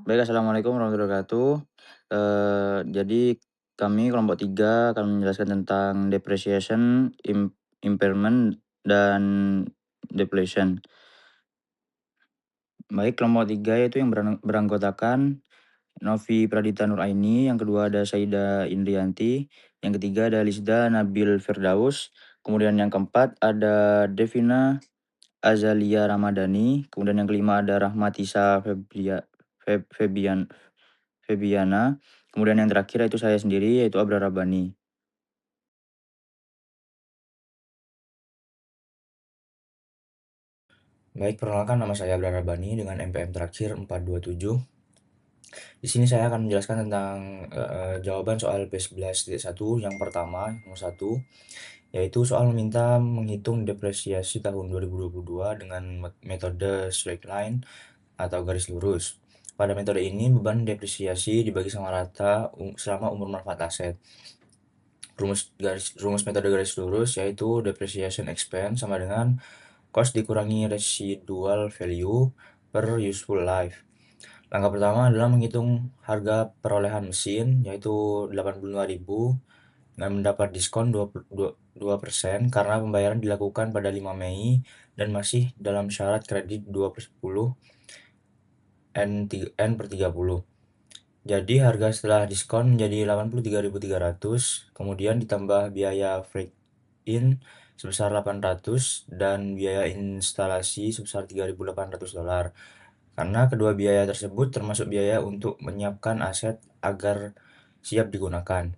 Baik, assalamualaikum warahmatullahi wabarakatuh. Jadi kami kelompok 3 akan menjelaskan tentang depreciation, impairment, dan depletion. Baik, kelompok 3 yaitu yang beranggotakan Novi Pradita Nuraini, yang kedua ada Saida Indrianti, yang ketiga ada Lisda Nabil Firdaus, kemudian yang keempat ada Devina Azalia Ramadhani, kemudian yang kelima ada Rahmatisa Febiana, kemudian yang terakhir yaitu saya sendiri, yaitu Abrar Rabbani. Baik, perkenalkan nama saya Abrar Rabbani dengan NPM terakhir 427. Di sini saya akan menjelaskan tentang jawaban soal B11.1 yang pertama, nomor 1, yaitu soal meminta menghitung depresiasi tahun 2022 dengan metode straight line atau garis lurus. Pada metode ini, beban depresiasi dibagi sama rata selama umur manfaat aset. Rumus metode garis lurus yaitu depreciation expense sama dengan cost dikurangi residual value per useful life. Langkah pertama adalah menghitung harga perolehan mesin, yaitu 85.000 dengan mendapat diskon 2% karena pembayaran dilakukan pada 5 Mei dan masih dalam syarat kredit 2/10 N per 30. Jadi harga setelah diskon menjadi 83.300, kemudian ditambah biaya freight in sebesar 800 dan biaya instalasi sebesar $3.800. Karena kedua biaya tersebut termasuk biaya untuk menyiapkan aset agar siap digunakan.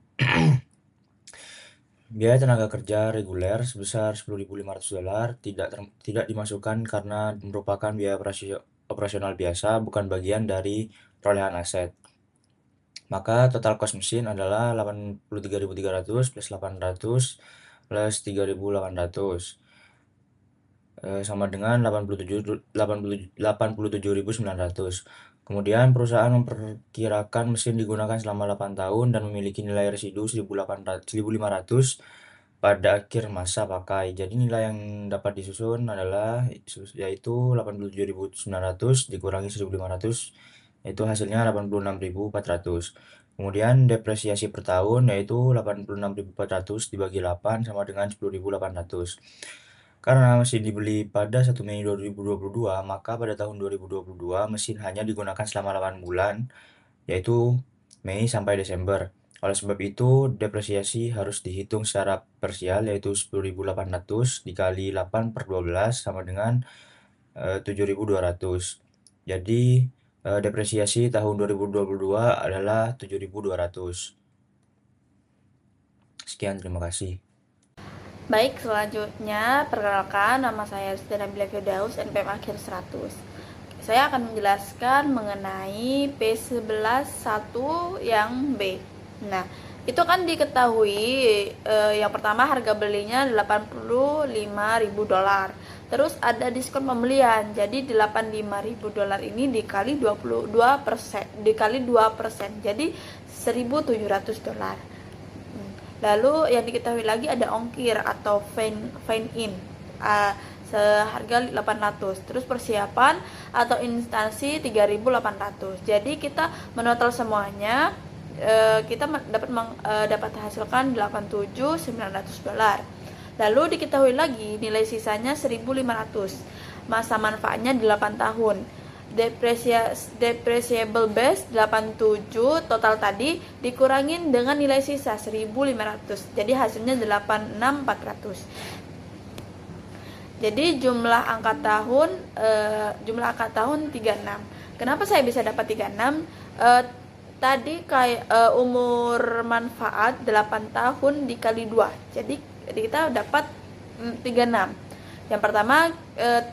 Biaya tenaga kerja reguler sebesar $10.500 tidak dimasukkan karena merupakan biaya operasional biasa, bukan bagian dari perolehan aset. Maka total cost mesin adalah 83.300 plus 800 plus 3.800 sama dengan 87.900. Kemudian perusahaan memperkirakan mesin digunakan selama 8 tahun dan memiliki nilai residu 1.500 pada akhir masa pakai. Jadi nilai yang dapat disusun adalah yaitu 87.900 dikurangi 1.500, yaitu hasilnya 86.400. Kemudian depresiasi per tahun yaitu 86.400 dibagi 8 sama dengan 10.800. Karena mesin dibeli pada 1 Mei 2022, maka pada tahun 2022 mesin hanya digunakan selama 8 bulan, yaitu Mei sampai Desember. Oleh sebab itu, depresiasi harus dihitung secara parsial, yaitu 10.800 dikali 8 per 12 sama dengan 7.200. Jadi, depresiasi tahun 2022 adalah 7.200. Sekian, terima kasih. Baik, selanjutnya perkenalkan, nama saya Rizda Nabila Firdaus, NPM akhir 100. Saya akan menjelaskan mengenai P11.1 yang B. Nah, itu kan diketahui yang pertama harga belinya $85.000. Terus ada diskon pembelian. Jadi $85.000 ini dikali 22%, dikali 2%. Jadi $1.700. Lalu yang diketahui lagi ada ongkir atau fine in seharga 800. Terus persiapan atau instansi 3.800. Jadi kita menotal semuanya, kita dapat hasilkan $87.900. Lalu diketahui lagi nilai sisanya 1.500. Masa manfaatnya 8 tahun. Depreciable base 87 total tadi dikurangin dengan nilai sisa 1.500, jadi hasilnya 86.400. Jadi jumlah angka tahun 36. Kenapa saya bisa dapat 36? Tadi kayak umur manfaat 8 tahun dikali 2, jadi kita dapat 36. Yang pertama,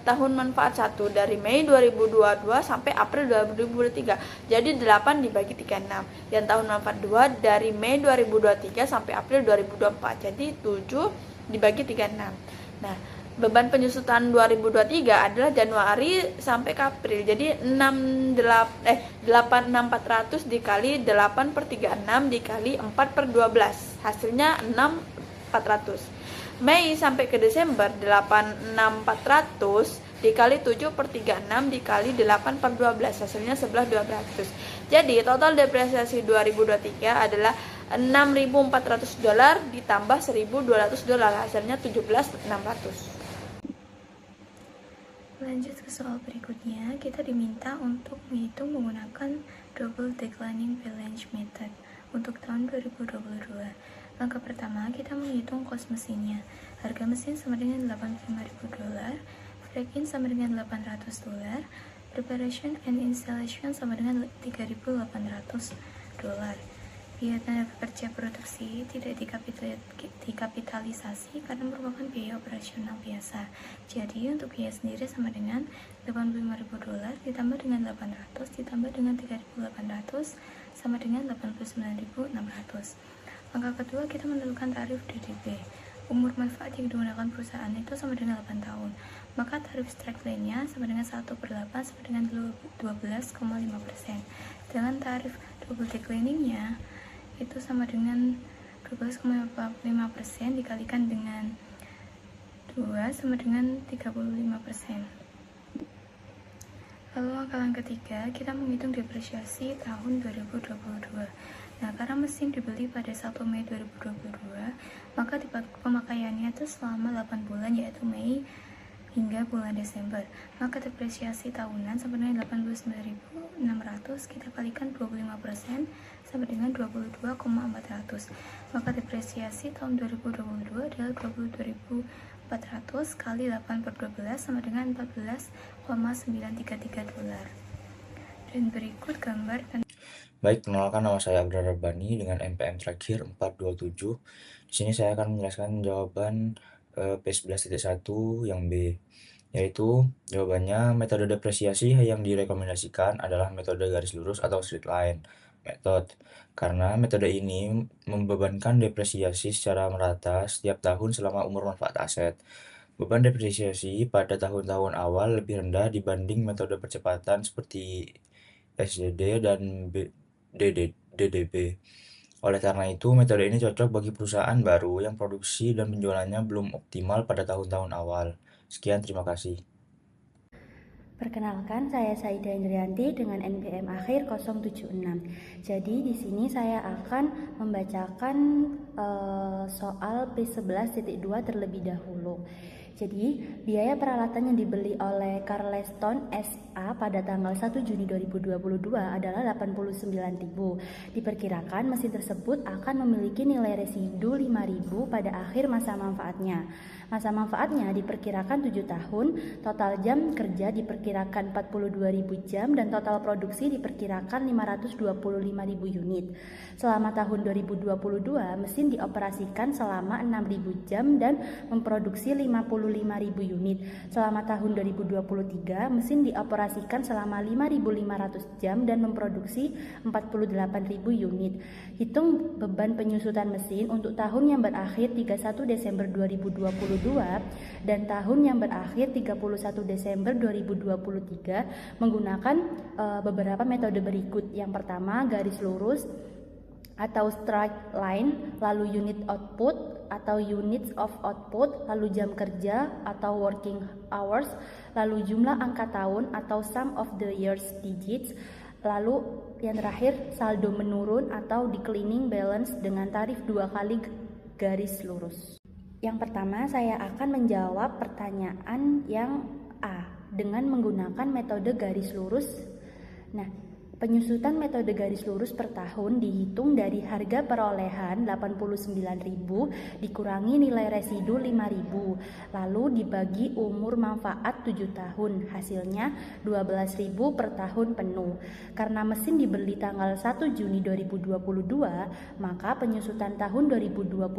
tahun manfaat 1 dari Mei 2022 sampai April 2023. Jadi 8 dibagi 36. Yang tahun manfaat 2 dari Mei 2023 sampai April 2024. Jadi 7 dibagi 36. Nah, beban penyusutan 2023 adalah Januari sampai April. Jadi 86400 dikali 8 per 36 dikali 4 per 12. Hasilnya 6400. Mei sampai ke Desember 86400 dikali 7 per 36 dikali 8 per 12, hasilnya 11.200. Jadi total depresiasi 2023 adalah $6.400 ditambah $1.200, hasilnya 17.600. Lanjut ke soal berikutnya, kita diminta untuk menghitung menggunakan double declining balance method untuk tahun 2022. Langkah pertama, kita menghitung cost mesinnya. Harga mesin sama dengan $85.000, break-in sama dengan $800, preparation and installation sama dengan $3.800. Biaya tenaga kerja produksi tidak dikapitalisasi karena merupakan biaya operasional biasa. Jadi untuk biaya sendiri sama dengan $85.000 ditambah dengan 800 ditambah dengan 3.800 sama dengan 89.600. Langkah kedua, kita menentukan tarif DDP. Umur manfaat yang digunakan perusahaan itu sama dengan 8 tahun. Maka tarif strike lane-nya sama dengan 1/8 sama dengan 12,5%. Sedangkan tarif double declining-nya itu sama dengan 12,5% dikalikan dengan 2 sama dengan 35%. Lalu langkah yang ketiga, kita menghitung depresiasi tahun 2022. Nah, karena mesin dibeli pada 1 Mei 2022, maka pemakaiannya itu selama 8 bulan, yaitu Mei hingga bulan Desember. Maka depresiasi tahunan sama dengan 89.600 kita kalikan 25% sama dengan 22.400. Maka depresiasi tahun 2022 adalah 22.400 kali 8 per 12 sama dengan $14,933. Dan berikut gambar Baik, kenalkan nama saya Abrar Rabbani dengan NPM terakhir 427. Di sini saya akan menjelaskan jawaban P11.1 yang B, yaitu jawabannya metode depresiasi yang direkomendasikan adalah metode garis lurus atau straight line method, karena metode ini membebankan depresiasi secara merata setiap tahun selama umur manfaat aset. Beban depresiasi pada tahun-tahun awal lebih rendah dibanding metode percepatan seperti SDD dan DDB. Oleh karena itu, metode ini cocok bagi perusahaan baru yang produksi dan penjualannya belum optimal pada tahun-tahun awal. Sekian, terima kasih. Perkenalkan, saya Saida Indrianti dengan NPM akhir 076. Jadi di sini saya akan membacakan soal P11.2 terlebih dahulu. Jadi, biaya peralatan yang dibeli oleh Carleston SA pada tanggal 1 Juni 2022 adalah 89.000. Diperkirakan mesin tersebut akan memiliki nilai residu 5.000 pada akhir masa manfaatnya. Masa manfaatnya diperkirakan 7 tahun, total jam kerja diperkirakan 42.000 jam, dan total produksi diperkirakan 525.000 unit. Selama tahun 2022, mesin dioperasikan selama 6.000 jam dan memproduksi 55.000 unit. Selama tahun 2023, mesin dioperasikan selama 5.500 jam dan memproduksi 48.000 unit. Hitung beban penyusutan mesin untuk tahun yang berakhir 31 Desember 2022 dan tahun yang berakhir 31 Desember 2023 menggunakan beberapa metode berikut. Yang pertama, garis lurus atau straight line, lalu unit output atau units of output, lalu jam kerja atau working hours, lalu jumlah angka tahun atau sum of the years digits, lalu yang terakhir saldo menurun atau declining balance dengan tarif 2 kali garis lurus. Yang pertama, saya akan menjawab pertanyaan yang A dengan menggunakan metode garis lurus. Nah, penyusutan metode garis lurus per tahun dihitung dari harga perolehan 89.000 dikurangi nilai residu 5.000, lalu dibagi umur manfaat 7 tahun, hasilnya 12.000 per tahun penuh. Karena mesin dibeli tanggal 1 Juni 2022, maka penyusutan tahun 2022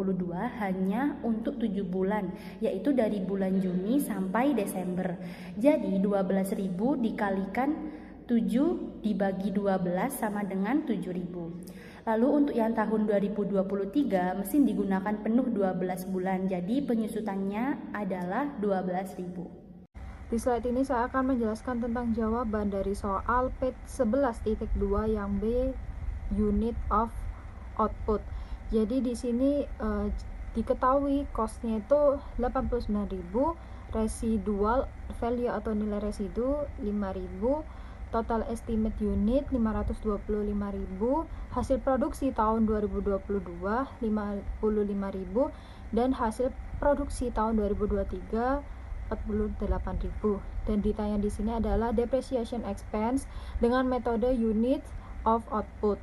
hanya untuk 7 bulan, yaitu dari bulan Juni sampai Desember. Jadi 12.000 dikalikan 7 dibagi 12 sama dengan 7.000. Lalu untuk yang tahun 2023 mesin digunakan penuh 12 bulan, jadi penyusutannya adalah 12.000. Di slide ini saya akan menjelaskan tentang jawaban dari soal P11.2 yang B, unit of output. Jadi di sini diketahui cost-nya itu 89.000 residual value atau nilai residu 5.000, total estimate unit 525.000, hasil produksi tahun 2022 55.000, dan hasil produksi tahun 2023 48.000. Dan ditanya di sini adalah depreciation expense dengan metode unit of output.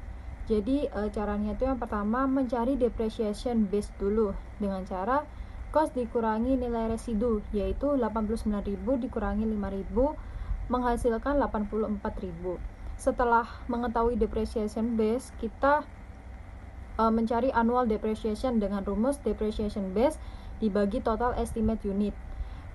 Jadi caranya itu yang pertama mencari depreciation base dulu dengan cara cost dikurangi nilai residu, yaitu 89.000 dikurangi 5.000 menghasilkan 84.000. Setelah mengetahui depreciation base, kita mencari annual depreciation dengan rumus depreciation base dibagi total estimate unit,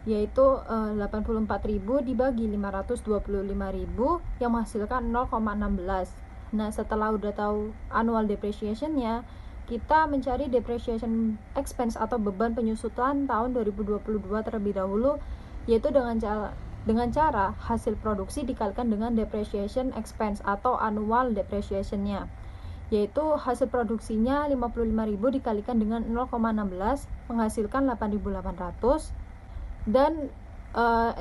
yaitu 84.000 dibagi 525.000 yang menghasilkan 0,16. Nah, setelah udah tahu annual depreciation-nya, kita mencari depreciation expense atau beban penyusutan tahun 2022 terlebih dahulu, yaitu dengan cara hasil produksi dikalikan dengan depreciation expense atau annual depreciation-nya, yaitu hasil produksinya 55.000 dikalikan dengan 0,16 menghasilkan 8.800, dan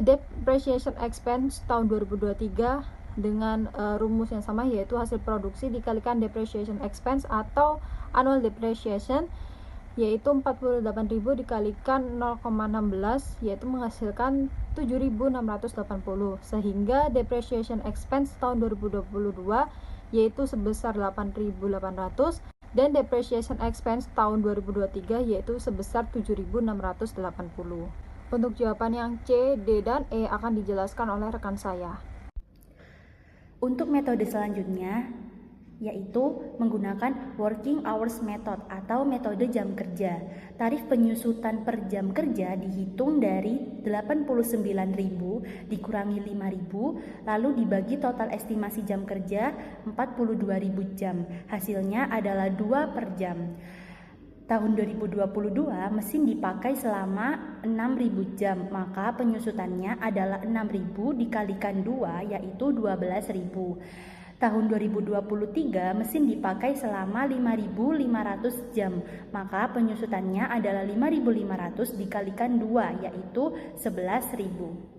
depreciation expense tahun 2023 dengan rumus yang sama, yaitu hasil produksi dikalikan depreciation expense atau annual depreciation, yaitu 48.000 dikalikan 0,16 yaitu menghasilkan 7.680, sehingga depreciation expense tahun 2022 yaitu sebesar 8.800 dan depreciation expense tahun 2023 yaitu sebesar 7.680. Untuk jawaban yang C, D, dan E akan dijelaskan oleh rekan saya. Untuk metode selanjutnya, yaitu menggunakan working hours method atau metode jam kerja. Tarif penyusutan per jam kerja dihitung dari 89.000 dikurangi 5.000 lalu dibagi total estimasi jam kerja 42.000 jam. Hasilnya adalah 2 per jam. Tahun 2022 mesin dipakai selama 6.000 jam, maka penyusutannya adalah 6.000 dikalikan 2 yaitu 12.000. Tahun 2023 mesin dipakai selama 5.500 jam, maka penyusutannya adalah 5.500 dikalikan 2 yaitu 11.000.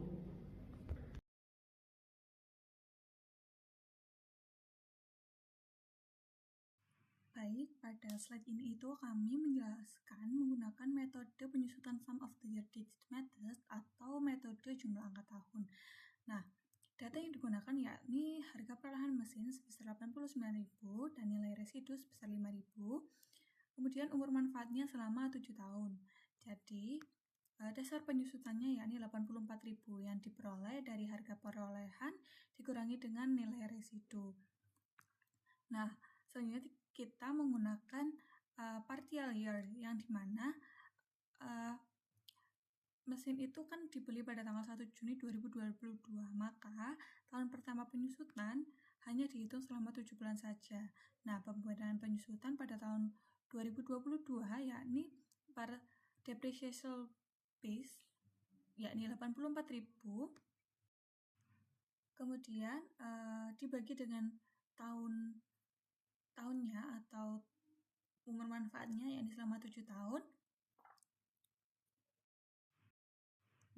Baik, pada slide ini kami menjelaskan menggunakan metode penyusutan sum of the year digit method atau metode jumlah angka tahun. Nah, data yang digunakan yakni harga peralahan mesin sebesar 89.000 dan nilai residu sebesar 5.000. Kemudian umur manfaatnya selama 7 tahun. Jadi, dasar penyusutannya yakni 84.000 yang diperoleh dari harga perolehan dikurangi dengan nilai residu. Nah, selanjutnya kita menggunakan partial year yang dimana mesin itu kan dibeli pada tanggal 1 Juni 2022, maka tahun pertama penyusutan hanya dihitung selama 7 bulan saja. Nah, pembuatan penyusutan pada tahun 2022 yakni per depreciation base yakni 84.000, kemudian dibagi dengan tahunnya atau umur manfaatnya yakni selama 7 tahun.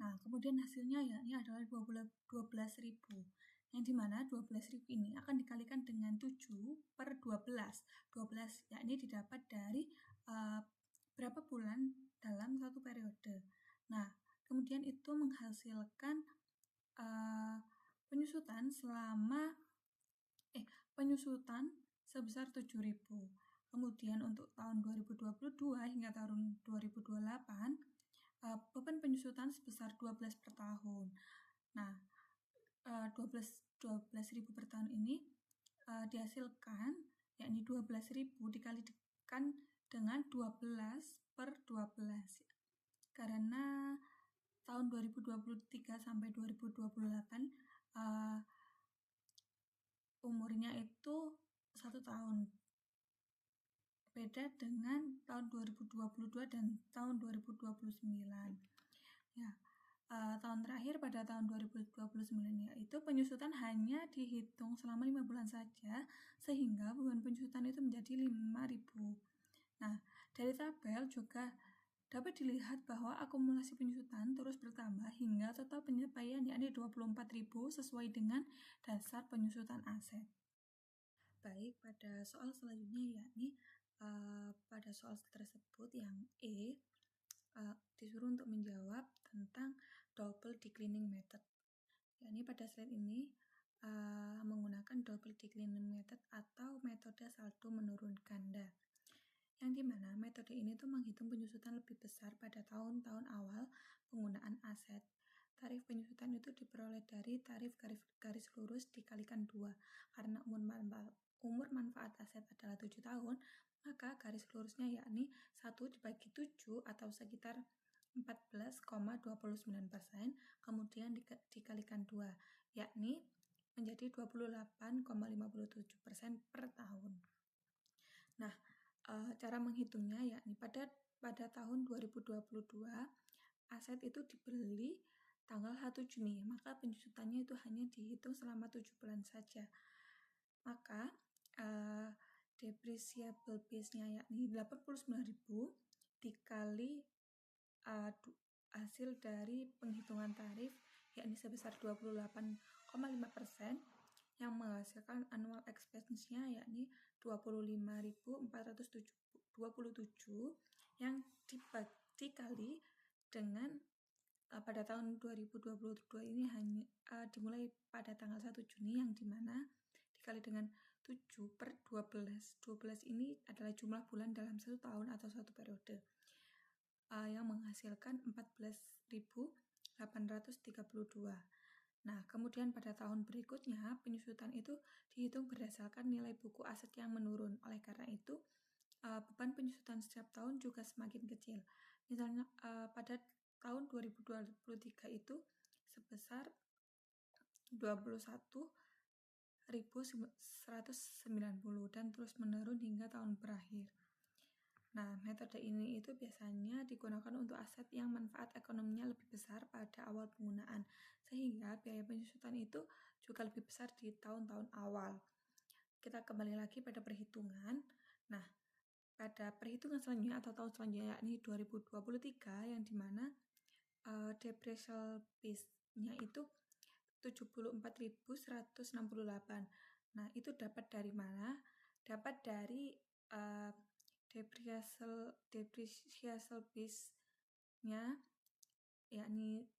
Nah, kemudian hasilnya yakni adalah 12.000, yang dimana 12.000 ini akan dikalikan dengan 7 per 12. 12 yakni didapat dari berapa bulan dalam satu periode. Nah, kemudian itu menghasilkan penyusutan sebesar 7.000. Kemudian untuk tahun 2022 hingga tahun 2028 beban penyusutan sebesar 12 per tahun. Nah, 12.000 per tahun ini dihasilkan yakni 12.000 dikalikan dengan 12 per 12. Karena tahun 2023 sampai 2028 umurnya itu 1 tahun. Beda dengan tahun 2022 dan tahun 2029. Ya, tahun terakhir pada tahun 2029 yaitu penyusutan hanya dihitung selama 5 bulan saja, sehingga beban penyusutan itu menjadi 5.000. Nah, dari tabel juga dapat dilihat bahwa akumulasi penyusutan terus bertambah hingga total penyampaian yakni 24.000 sesuai dengan dasar penyusutan aset. Baik, pada soal selanjutnya yakni pada soal tersebut yang E disuruh untuk menjawab tentang double declining method. Yakni pada slide ini menggunakan double declining method atau metode saldo menurun ganda. Yang dimana metode ini tuh menghitung penyusutan lebih besar pada tahun-tahun awal penggunaan aset. Tarif penyusutan itu diperoleh dari tarif garis lurus dikalikan 2. Karena umur manfaat aset adalah 7 tahun, maka garis lurusnya yakni 1 dibagi 7 atau sekitar 14,29%, kemudian dikalikan 2, yakni menjadi 28,57% per tahun. Nah, cara menghitungnya yakni pada tahun 2022 aset itu dibeli tanggal 1 Juni, maka penyusutannya itu hanya dihitung selama 7 bulan saja. Maka depreciable base-nya yakni 89.000 dikali hasil dari penghitungan tarif yakni sebesar 28,5%, yang menghasilkan annual expense-nya yakni 25.427 yang dikali dengan pada tahun 2022 ini hanya dimulai pada tanggal 1 Juni, yang dimana dikali dengan 7 per 12. 12 ini adalah jumlah bulan dalam 1 tahun atau 1 periode, yang menghasilkan 14.832. Nah, kemudian pada tahun berikutnya penyusutan itu dihitung berdasarkan nilai buku aset yang menurun. Oleh karena itu, beban penyusutan setiap tahun juga semakin kecil. Misalnya pada tahun 2023 itu sebesar 21.190 dan terus menurun hingga tahun berakhir. Nah, metode ini itu biasanya digunakan untuk aset yang manfaat ekonominya lebih besar pada awal penggunaan, sehingga biaya penyusutan itu juga lebih besar di tahun-tahun awal. Kita kembali lagi pada perhitungan. Nah, pada perhitungan selanjutnya atau tahun selanjutnya yakni 2023, yang dimana depreciable base-nya itu 74.168. Nah, itu dapat dari mana? Dapat dari depreciable base-nya yakni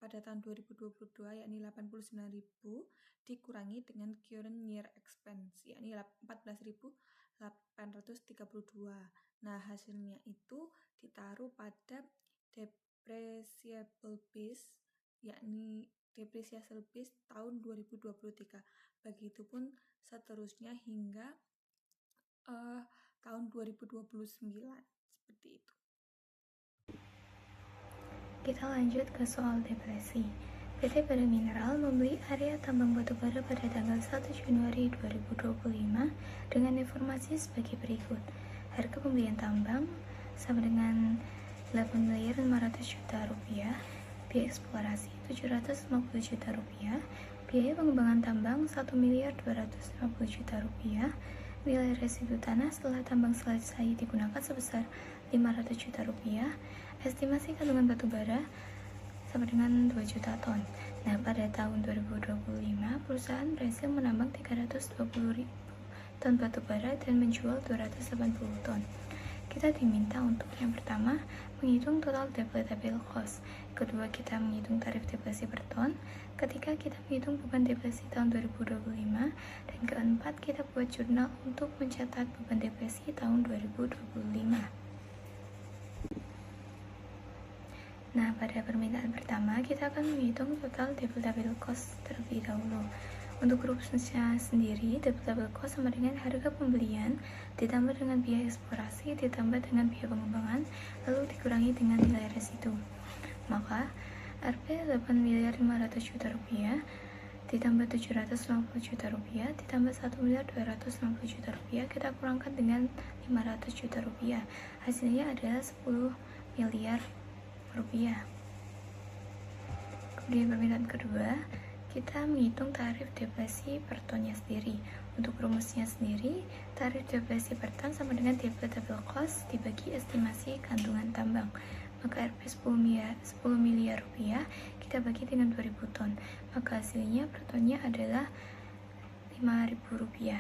pada tahun 2022 yakni 89.000 dikurangi dengan current year expense yakni 14.832. Nah, hasilnya itu ditaruh pada depreciable base yakni depreciable base tahun 2023. Begitupun seterusnya hingga tahun 2029, seperti itu. Kita lanjut ke soal depresi. PT Bara Mineral membeli area tambang batubara pada tanggal 1 Januari 2025 dengan informasi sebagai berikut. Harga pembelian tambang sama dengan 8.500 juta rupiah, biaya eksplorasi 750 juta rupiah, biaya pengembangan tambang 1.250 juta rupiah, nilai residu tanah setelah tambang selesai digunakan sebesar 500 juta rupiah, estimasi kandungan batubara sama dengan 2 juta ton. Nah, pada tahun 2025, perusahaan berhasil menambang 320.000 ton batubara dan menjual 280 ton. Kita diminta untuk yang pertama menghitung total depletable cost, kedua kita menghitung tarif depresi per ton, ketiga kita menghitung beban depresi tahun 2025, dan keempat kita buat jurnal untuk mencatat beban depresi tahun 2025. Nah, pada permintaan pertama kita akan menghitung total depletable cost terlebih dahulu. Untuk rumusnya sendiri, depletable cost sama dengan harga pembelian ditambah dengan biaya eksplorasi ditambah dengan biaya pengembangan lalu dikurangi dengan nilai residu. Maka Rp 8.500 juta rupiah ditambah 750 juta rupiah ditambah 1.250 juta rupiah kita kurangkan dengan 500 juta rupiah. Hasilnya adalah 10 miliar rupiah. Kemudian permintaan kedua, kita menghitung tarif depresi per tonnya sendiri. Untuk rumusnya sendiri, tarif depresi per ton sama dengan depreciable cost dibagi estimasi kandungan tambang. Maka Rp 10 miliar rupiah kita bagi dengan 2000 ton, maka hasilnya per tonnya adalah Rp5.000.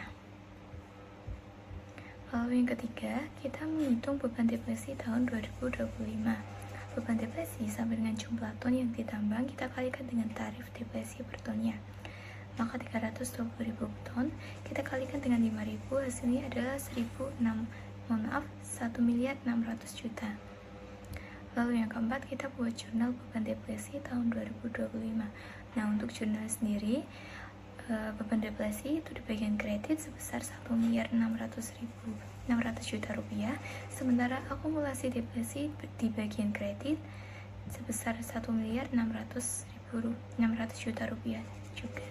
Lalu yang ketiga, kita menghitung beban depresi tahun 2025. Beban depresi sama dengan jumlah ton yang ditambang, kita kalikan dengan tarif depresi per tonnya. Maka 320.000 ton kita kalikan dengan 5.000, hasilnya adalah 1.600.000.000. Lalu yang keempat, kita buat jurnal beban depresi tahun 2025. Nah, untuk jurnal sendiri, beban depresi itu di bagian kredit sebesar 1.600.000.000 rupiah, sementara akumulasi depresi di bagian kredit sebesar 1.600.000.000 rupiah juga.